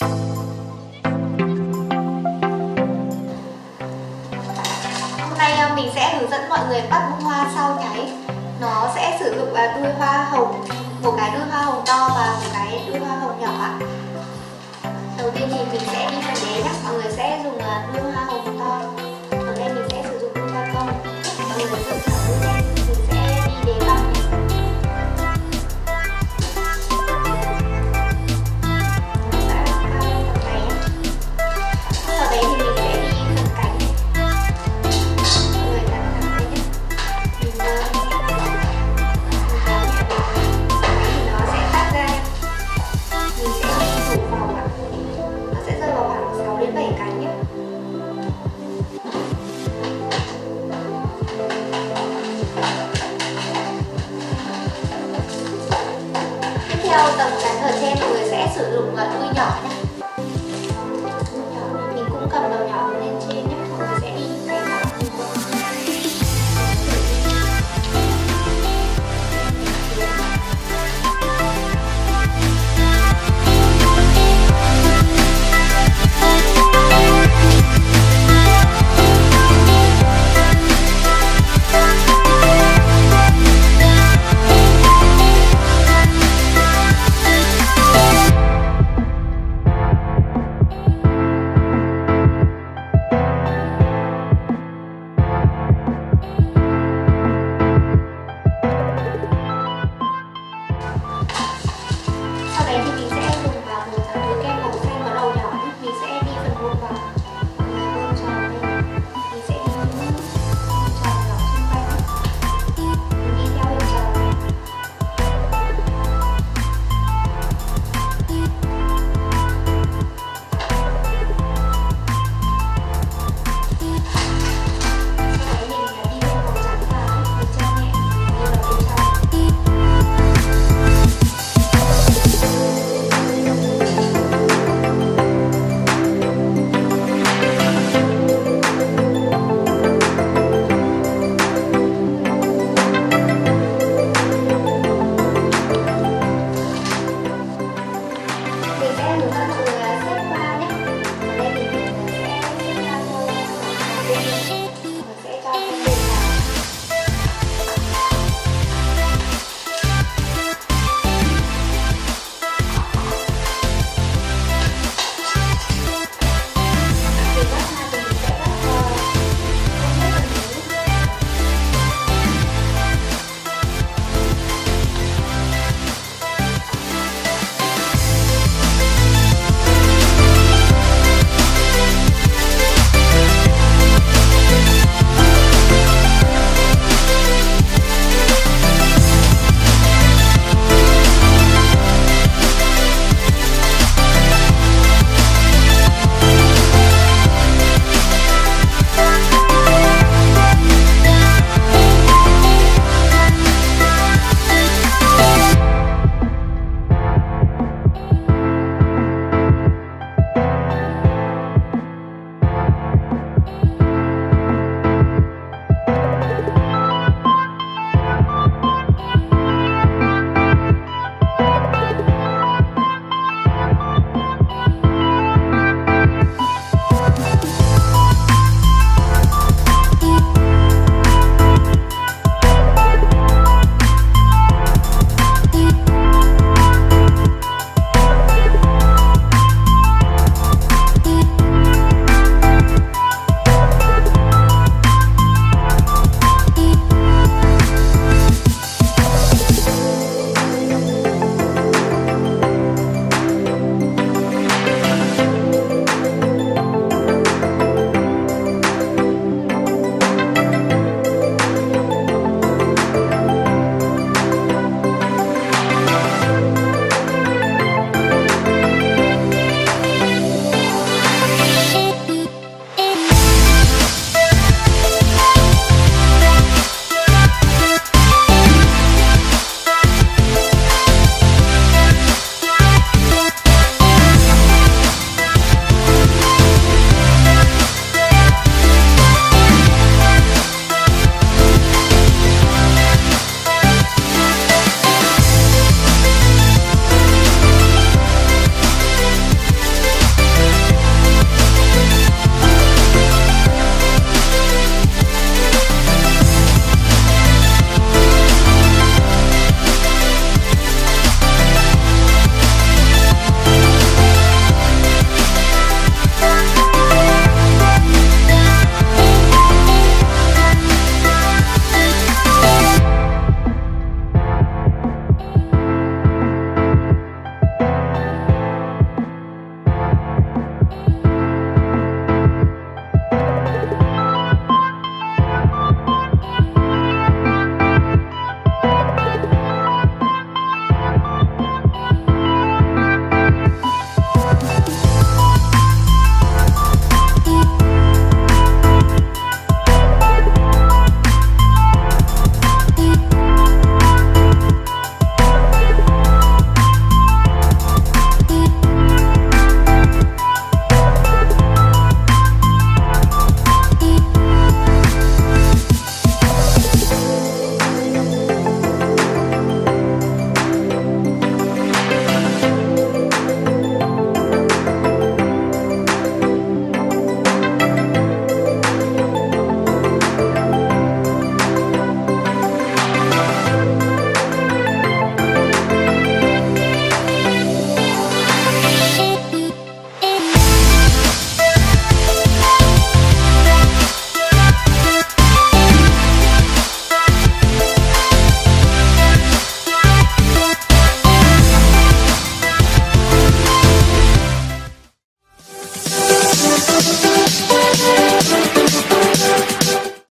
Hôm nay mình sẽ hướng dẫn mọi người bắt bông hoa sao nháy. Nó sẽ sử dụng đuôi hoa hồng, một cái đuôi hoa hồng to và một cái đuôi hoa hồng nhỏ ạ. Đầu tiên thì mình sẽ đi phần đế nhé. Mọi người sẽ dùng đuôi hoa hồng to. Ở đây mình sẽ sử dụng đuôi hoa cong. Mọi người lựa chọn đuôi đen. Mình sẽ đi đế bằng nhé. Sau đấy thì mình sẽ đi phần cánh. Mọi người đặt cánh đây nhé. Mình kéo nhẹ vào thì nó sẽ tách ra. Mình sẽ đi thủ vòng ạ. Nó sẽ rơi vào khoảng 6 đến 7 cánh nhé. Tiếp theo tầm cánh ở trên mọi người sẽ sử dụng đuôi nhỏ nhé.